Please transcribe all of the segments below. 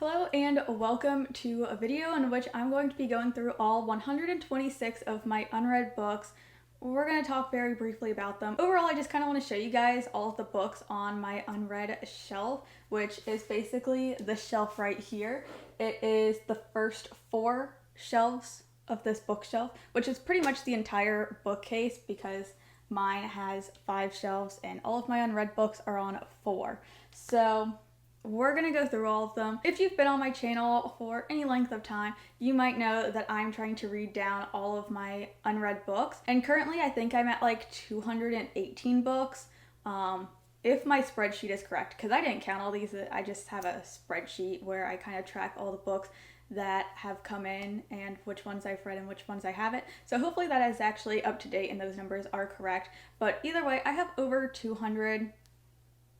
Hello and welcome to a video in which I'm going to be going through all 126 of my unread books. We're going to talk very briefly about them. Overall, I just kind of want to show you guys all of the books on my unread shelf, which is basically the shelf right here. It is the first 4 shelves of this bookshelf, which is pretty much the entire bookcase because mine has 5 shelves and all of my unread books are on 4. So we're gonna go through all of them. If you've been on my channel for any length of time, you might know that I'm trying to read down all of my unread books. And currently I think I'm at like 218 books. If my spreadsheet is correct, because I didn't count all these, I just have a spreadsheet where I kind of track all the books that have come in and which ones I've read and which ones I haven't. So hopefully that is actually up to date and those numbers are correct. But either way, I have over 200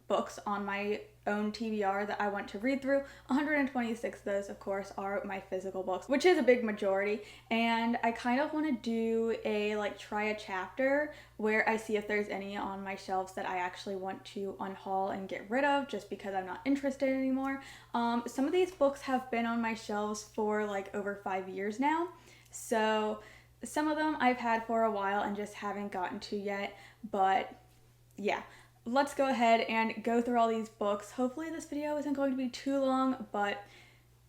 books on my own TBR that I want to read through. 126 of those, of course, are my physical books, which is a big majority. And I kind of want to do a try a chapter where I see if there's any on my shelves that I actually want to unhaul and get rid of just because I'm not interested anymore. Some of these books have been on my shelves for over 5 years now. So some of them I've had for a while and just haven't gotten to yet, but yeah. Let's go ahead and go through all these books. Hopefully this video isn't going to be too long, but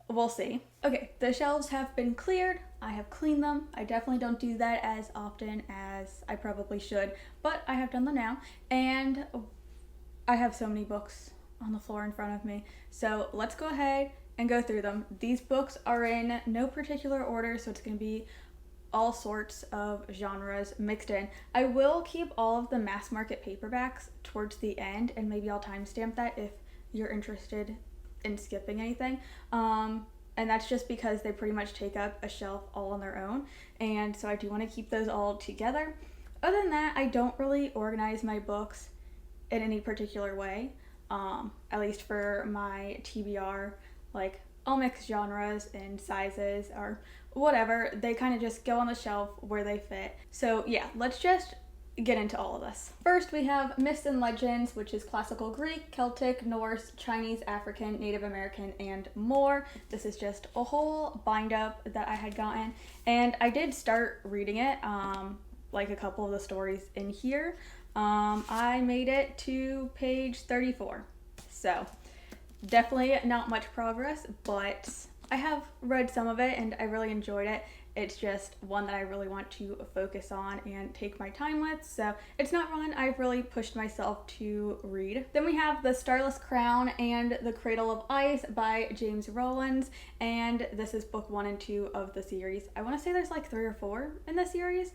we'll see. Okay, the shelves have been cleared. I have cleaned them. I definitely don't do that as often as I probably should, but I have done them now. And I have so many books on the floor in front of me. So let's go ahead and go through them. These books are in no particular order, so it's going to be all sorts of genres mixed in. I will keep all of the mass market paperbacks towards the end, and maybe I'll timestamp that if you're interested in skipping anything. And that's just because they pretty much take up a shelf all on their own, and so I do want to keep those all together. Other than that, I don't really organize my books in any particular way, at least for my TBR. I'll mix genres and sizes or whatever. They kind of just go on the shelf where they fit. So yeah, let's just get into all of this. First, we have Myths and Legends, which is classical Greek, Celtic, Norse, Chinese, African, Native American, and more. This is just a whole bind up that I had gotten, and I did start reading it, like a couple of the stories in here. I made it to page 34. So definitely not much progress, but I have read some of it and I really enjoyed it. It's just one that I really want to focus on and take my time with, so it's not one I've really pushed myself to read. Then we have The Starless Crown and The Cradle of Ice by James Rowlands, and this is book 1 and 2 of the series. I want to say there's 3 or 4 in the series.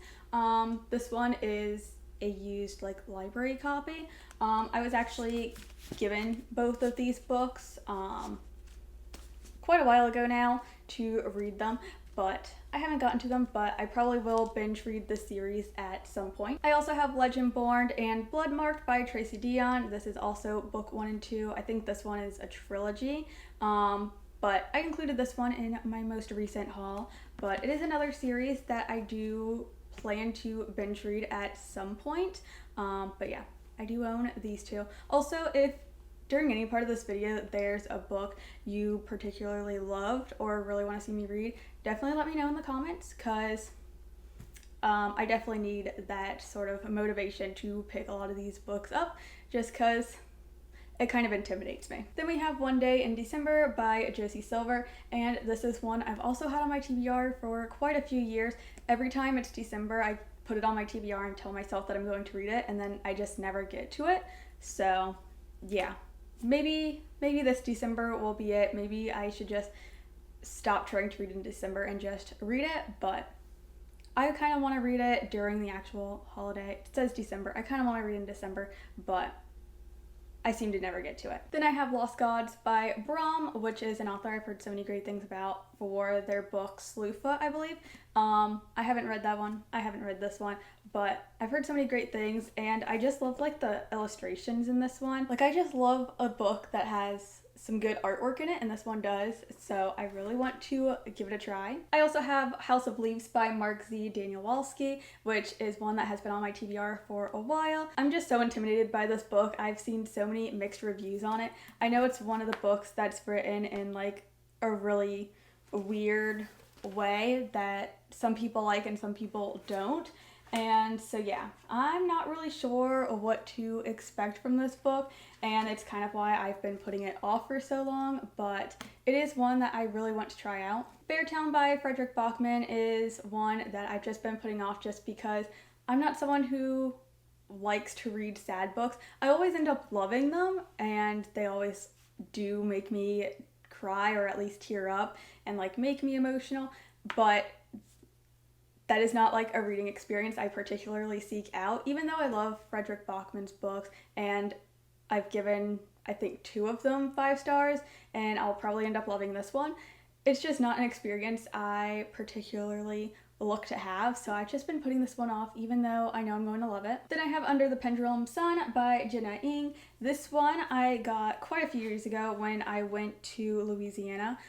This one is a used library copy. I was actually given both of these books quite a while ago now to read them, but I haven't gotten to them, but I probably will binge read the series at some point. I also have Legendborn and Bloodmarked by Tracy Deonn. This is also book 1 and 2. I think this one is a trilogy, but I included this one in my most recent haul, but it is another series that I do plan to binge read at some point. But yeah, I do own these 2. Also, if during any part of this video there's a book you particularly loved or really want to see me read, definitely let me know in the comments, because I definitely need that sort of motivation to pick a lot of these books up, just because it kind of intimidates me. Then we have One Day in December by Josie Silver, and this is one I've also had on my TBR for quite a few years. Every time it's December, I put it on my TBR and tell myself that I'm going to read it, and then I just never get to it. So yeah, maybe this December will be it. Maybe I should just stop trying to read in December and just read it, but I kind of want to read it during the actual holiday. It says December. I kind of want to read in December, but I seem to never get to it. Then I have Lost Gods by Brom, which is an author I've heard so many great things about for their book Slewfoot, I believe. I haven't read that one. I haven't read this one, but I've heard so many great things, and I just love the illustrations in this one. I just love a book that has some good artwork in it, and this one does, so I really want to give it a try. I also have House of Leaves by Mark Z. Danielewski, which is one that has been on my TBR for a while. I'm just so intimidated by this book. I've seen so many mixed reviews on it. I know it's one of the books that's written in a really weird way that some people like and some people don't. And so yeah, I'm not really sure what to expect from this book, and it's kind of why I've been putting it off for so long, but it is one that I really want to try out. Beartown by Frederick Bachman is one that I've just been putting off just because I'm not someone who likes to read sad books. I always end up loving them, and they always do make me cry or at least tear up and like make me emotional, but that is not like a reading experience I particularly seek out, even though I love Frederick Bachman's books and I've given, I think, 2 of them 5 stars, and I'll probably end up loving this one. It's just not an experience I particularly look to have, so I've just been putting this one off even though I know I'm going to love it. Then I have Under the Pendulum Sun by Jenna Ng. This one I got quite a few years ago when I went to Louisiana.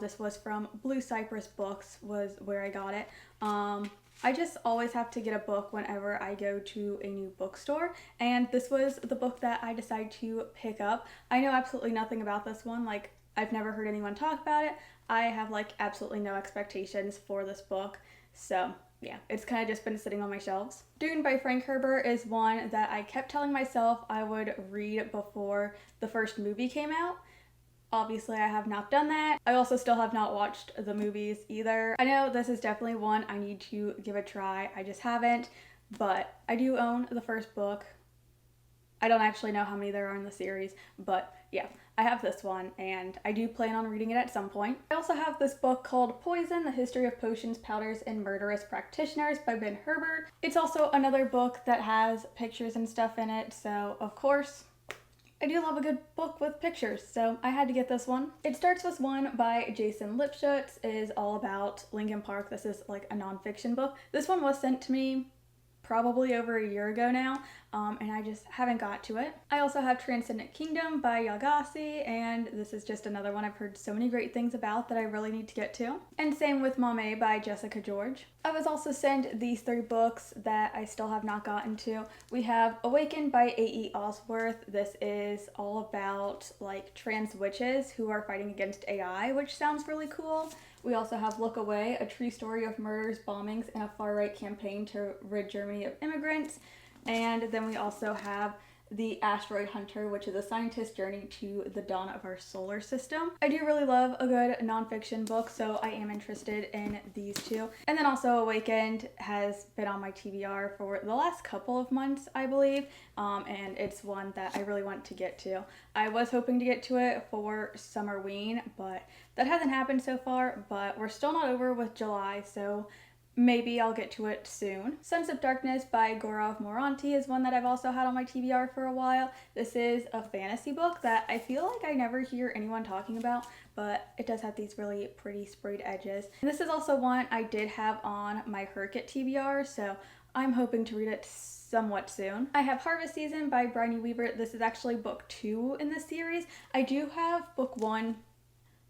This was from Blue Cypress Books was where I got it. I just always have to get a book whenever I go to a new bookstore, and this was the book that I decided to pick up. I know absolutely nothing about this one, like I've never heard anyone talk about it. I have like absolutely no expectations for this book, so yeah, it's kind of just been sitting on my shelves. Dune by Frank Herbert is one that I kept telling myself I would read before the first movie came out. Obviously, I have not done that. I also still have not watched the movies either. I know this is definitely one I need to give a try. I just haven't, but I do own the first book. I don't actually know how many there are in the series, but yeah, I have this one and I do plan on reading it at some point. I also have this book called Poison, The History of Potions, Powders, and Murderous Practitioners by Ben Herbert. It's also another book that has pictures and stuff in it, so of course, I do love a good book with pictures, so I had to get this one. It Starts With One by Jason Lipschutz. It is all about Lincoln Park. This is like a nonfiction book. This one was sent to me probably over a year ago now, and I just haven't got to it. I also have Transcendent Kingdom by Yagasi, and this is just another one I've heard so many great things about that I really need to get to. And same with Mame by Jessica George. I was also sent these 3 books that I still have not gotten to. We have Awakened by A.E. Osworth. This is all about like trans witches who are fighting against AI, which sounds really cool. We also have Look Away, a true story of murders, bombings, and a far-right campaign to rid Germany of immigrants. And then we also have The Asteroid Hunter, which is a scientist's journey to the dawn of our solar system. I do really love a good nonfiction book, so I am interested in these 2. And then also Awakened has been on my TBR for the last couple of months, I believe, and it's one that I really want to get to. I was hoping to get to it for Summerween, but that hasn't happened so far, but we're still not over with July, so maybe I'll get to it soon. Sons of Darkness by Gaurav Moranty is one that I've also had on my TBR for a while. This is a fantasy book that I feel like I never hear anyone talking about, but it does have these really pretty sprayed edges. And this is also one I did have on my Herkit TBR, so I'm hoping to read it somewhat soon. I have Harvest Season by Bryony Weaver. This is actually book 2 in this series. I do have book 1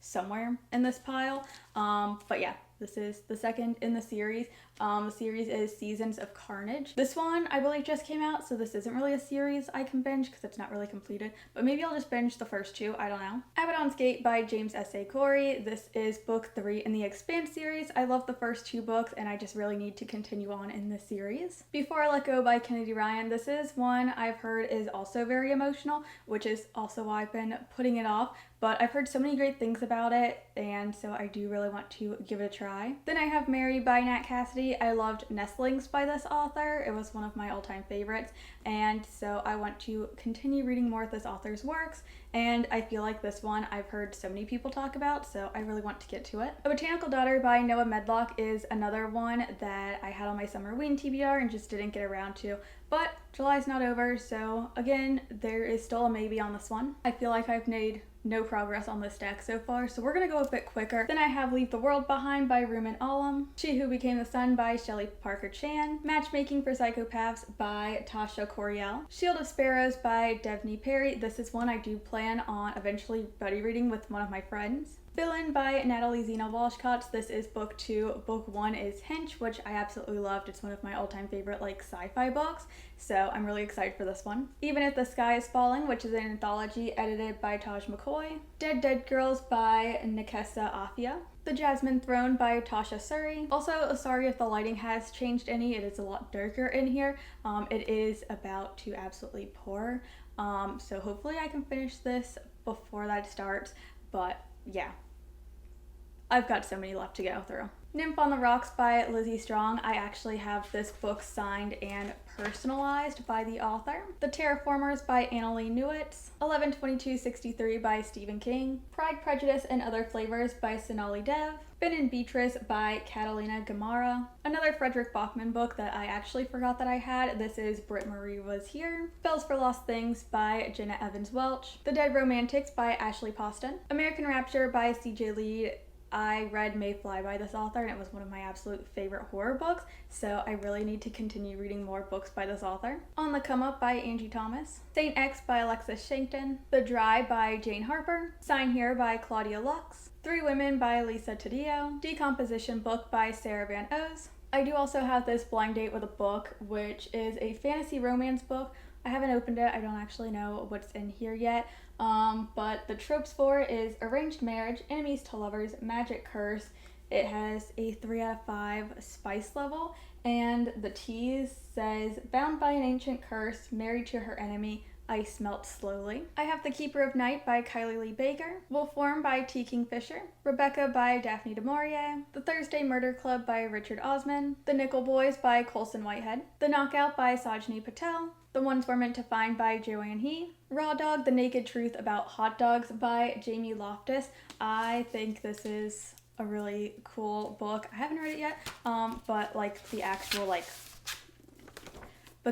somewhere in this pile, but yeah, this is the second in the series. The series is Seasons of Carnage. This one I believe just came out, so this isn't really a series I can binge because it's not really completed, but maybe I'll just binge the first 2, I don't know. Abaddon's Gate by James S.A. Corey. This is book 3 in the Expanse series. I love the first 2 books and I just really need to continue on in this series. Before I Let Go by Kennedy Ryan. This is one I've heard is also very emotional, which is also why I've been putting it off, but I've heard so many great things about it, and so I do really want to give it a try. Then I have Mary by Nat Cassidy. I loved Nestlings by this author. It was one of my all-time favorites, and so I want to continue reading more of this author's works, and I feel like this one I've heard so many people talk about, so I really want to get to it. A Botanical Daughter by Noah Medlock is another one that I had on my Summerween TBR and just didn't get around to, but July's not over, so again, there is still a maybe on this one. I feel like I've made no progress on this deck so far, so we're gonna go a bit quicker. Then I have Leave the World Behind by Rumen Alam, She Who Became the Sun by Shelley Parker Chan, Matchmaking for Psychopaths by Tasha Coriel, Shield of Sparrows by Devney Perry. This is one I do plan on eventually buddy reading with one of my friends. Villain by Natalie Zena Walshcott. This is book 2. Book 1 is Hinch, which I absolutely loved. It's one of my all-time favorite sci-fi books, so I'm really excited for this one. Even If the Sky is Falling, which is an anthology edited by Taj McCoy. Dead Dead Girls by Nikesa Afia. The Jasmine Throne by Tasha Suri. Also, sorry if the lighting has changed any, it is a lot darker in here. It is about to absolutely pour, so hopefully I can finish this before that starts, but yeah, I've got so many left to go through. Nymph on the Rocks by Lizzie Strong. I actually have this book signed and personalized by the author. The Terraformers by Annalee Newitz. 11/22/63 by Stephen King. Pride, Prejudice, and Other Flavors by Sonali Dev. Ben and Beatrice by Catalina Gamara. Another Frederick Bachman book that I actually forgot that I had. This is Britt Marie Was Here. Spells for Lost Things by Jenna Evans Welch. The Dead Romantics by Ashley Poston. American Rapture by CJ Lead. I read May Fly by this author and it was one of my absolute favorite horror books, so I really need to continue reading more books by this author. On the Come Up by Angie Thomas. Saint X by Alexis Shankton. The Dry by Jane Harper. Sign Here by Claudia Lux. Three Women by Lisa Taddeo. Decomposition Book by Sarah Van Oz. I do also have this Blind Date with a Book, which is a fantasy romance book. I haven't opened it, I don't actually know what's in here yet, but the tropes for it is arranged marriage, enemies to lovers, magic curse. It has a 3 out of 5 spice level, and the tease says, bound by an ancient curse, married to her enemy, ice melts slowly. I have The Keeper of Night by Kylie Lee Baker. Wolfworm by T. Kingfisher. Rebecca by Daphne du Maurier. The Thursday Murder Club by Richard Osman. The Nickel Boys by Colson Whitehead. The Knockout by Sajni Patel. The Ones We're Meant to Find by Joanne He. Raw Dog, The Naked Truth About Hot Dogs by Jamie Loftus. I think this is a really cool book. I haven't read it yet, but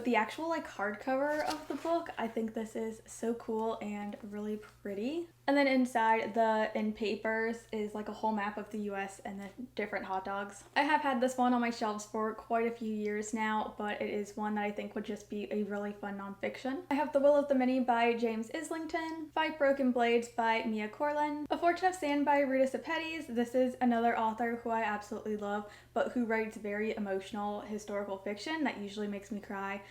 the actual hardcover of the book, I think this is so cool and really pretty. And then inside in papers is a whole map of the US and the different hot dogs. I have had this one on my shelves for quite a few years now, but it is one that I think would just be a really fun nonfiction. I have The Will of the Many by James Islington. Five Broken Blades by Mia Corlin. A Fortune of Sand by Rita Sepetys. This is another author who I absolutely love, but who writes very emotional historical fiction that usually makes me cry.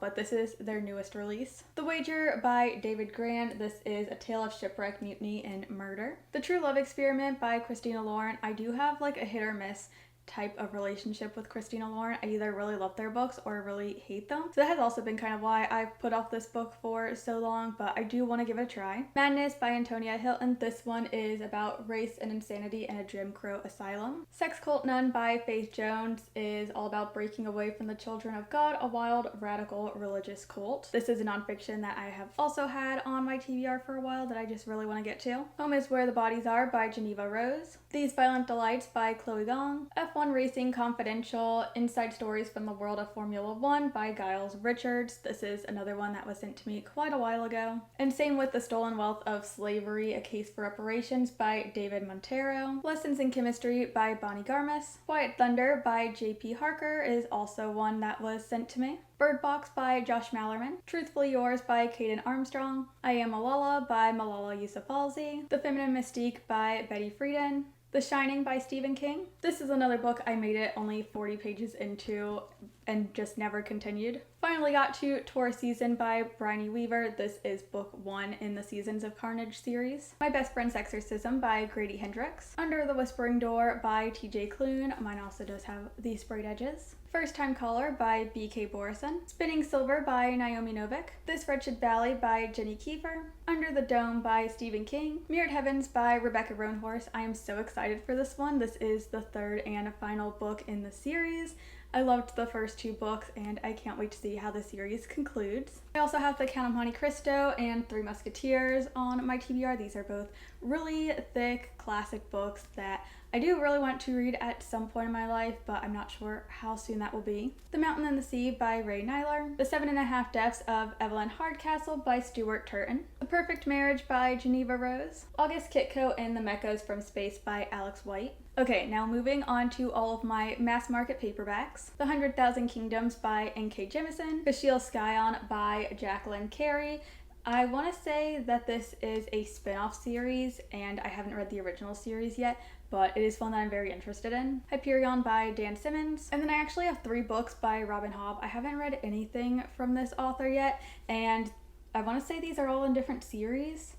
But this is their newest release. The Wager by David Grand. This is a tale of shipwreck, mutiny, and murder. The True Love Experiment by Christina Lauren. I do have a hit or miss type of relationship with Christina Lauren. I either really love their books or really hate them. So that has also been kind of why I've put off this book for so long, but I do want to give it a try. Madness by Antonia Hilton. This one is about race and insanity in a Jim Crow asylum. Sex Cult Nun by Faith Jones is all about breaking away from the children of God, a wild, radical religious cult. This is a nonfiction that I have also had on my TBR for a while that I just really want to get to. Home is Where the Bodies Are by Geneva Rose. These Violent Delights by Chloe Gong. F1 Racing Confidential, Inside Stories from the World of Formula One by Giles Richards. This is another one that was sent to me quite a while ago. And same with The Stolen Wealth of Slavery, A Case for Reparations by David Montero. Lessons in Chemistry by Bonnie Garmis. Quiet Thunder by J.P. Harker is also one that was sent to me. Bird Box by Josh Mallerman. Truthfully Yours by Kaden Armstrong. I Am Malala by Malala Yousafzai. The Feminine Mystique by Betty Friedan. The Shining by Stephen King. This is another book I made it only 40 pages into and just never continued. Finally got to Tour Season by Bryony Weaver. This is book 1 in the Seasons of Carnage series. My Best Friend's Exorcism by Grady Hendrix. Under the Whispering Door by TJ Klune. Mine also does have these sprayed edges. First Time Caller by B.K. Borison. Spinning Silver by Naomi Novik. This Wretched Valley by Jenny Kiefer. Under the Dome by Stephen King. Mirrored Heavens by Rebecca Roanhorse. I am so excited for this one. This is the third and final book in the series. I loved the first 2 books and I can't wait to see how the series concludes. I also have The Count of Monte Cristo and Three Musketeers on my TBR. These are both really thick classic books that I do really want to read at some point in my life, but I'm not sure how soon that will be. The Mountain and the Sea by Ray Nyler. The 7.5 Deaths of Evelyn Hardcastle by Stuart Turton. The Perfect Marriage by Geneva Rose. August Kitco and the Mechas from Space by Alex White. Okay, now moving on to all of my mass market paperbacks. The 100,000 Kingdoms by N.K. Jemisin. Bashil Skyon by Jacqueline Carey. I want to say that this is a spin-off series and I haven't read the original series yet, but it is one that I'm very interested in. Hyperion by Dan Simmons. And then I actually have 3 books by Robin Hobb. I haven't read anything from this author yet, and I want to say these are all in different series,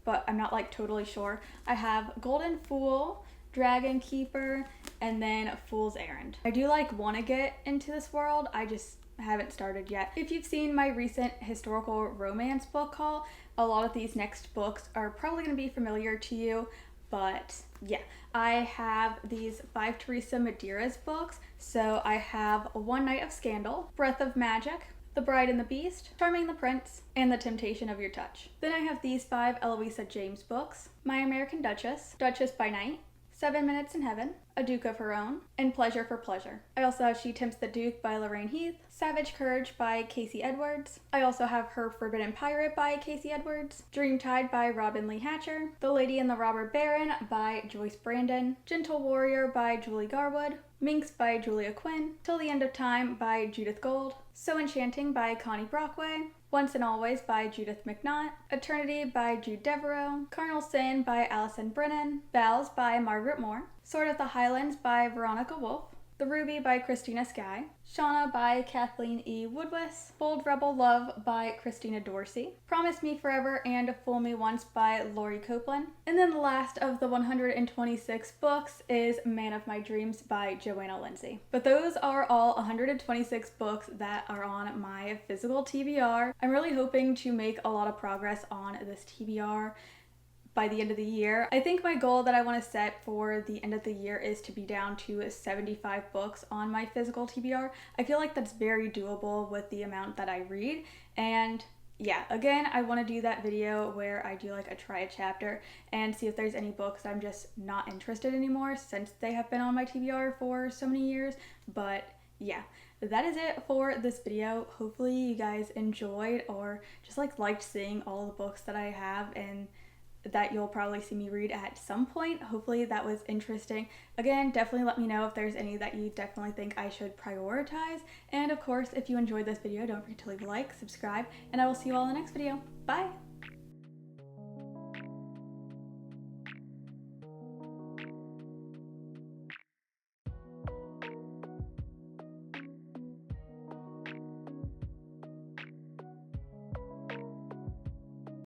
but I'm not like totally sure. I have Golden Fool, Dragon Keeper, and then Fool's Errand. I do like want to get into this world, I just haven't started yet. If you've seen my recent historical romance book haul, a lot of these next books are probably going to be familiar to you, but yeah. I have these 5 Teresa Medeiros books. So I have One Night of Scandal, Breath of Magic, The Bride and the Beast, Charming the Prince, and The Temptation of Your Touch. Then I have these 5 Eloisa James books, My American Duchess, Duchess by Night, 7 Minutes in Heaven, A Duke of Her Own, and Pleasure for Pleasure. I also have She Tempts the Duke by Lorraine Heath, Savage Courage by Casey Edwards. I also have Her Forbidden Pirate by Casey Edwards, Dreamtide by Robin Lee Hatcher, The Lady and the Robber Baron by Joyce Brandon, Gentle Warrior by Julie Garwood, Minx by Julia Quinn, Till the End of Time by Judith Gold, So Enchanting by Connie Brockway, Once and Always by Judith McNaught, Eternity by Jude Devereaux, Carnal Sin by Alison Brennan, Bells by Margaret Moore, Sword of the Highlands by Veronica Wolf, The Ruby by Christina Sky, Shauna by Kathleen E. Woodwis, Bold Rebel Love by Christina Dorsey, Promise Me Forever and Fool Me Once by Lori Copeland, and then the last of the 126 books is Man of My Dreams by Joanna Lindsay. But those are all 126 books that are on my physical TBR. I'm really hoping to make a lot of progress on this TBR by the end of the year. I think my goal that I want to set for the end of the year is to be down to 75 books on my physical TBR. I feel like that's very doable with the amount that I read, and yeah, again, I want to do that video where I do like a try a chapter and see if there's any books I'm just not interested anymore since they have been on my TBR for so many years. But yeah, that is it for this video. Hopefully you guys enjoyed or just liked seeing all the books that I have and that you'll probably see me read at some point. Hopefully that was interesting. Again, definitely let me know if there's any that you definitely think I should prioritize. And of course, if you enjoyed this video, don't forget to leave a like, subscribe, and I will see you all in the next video. Bye!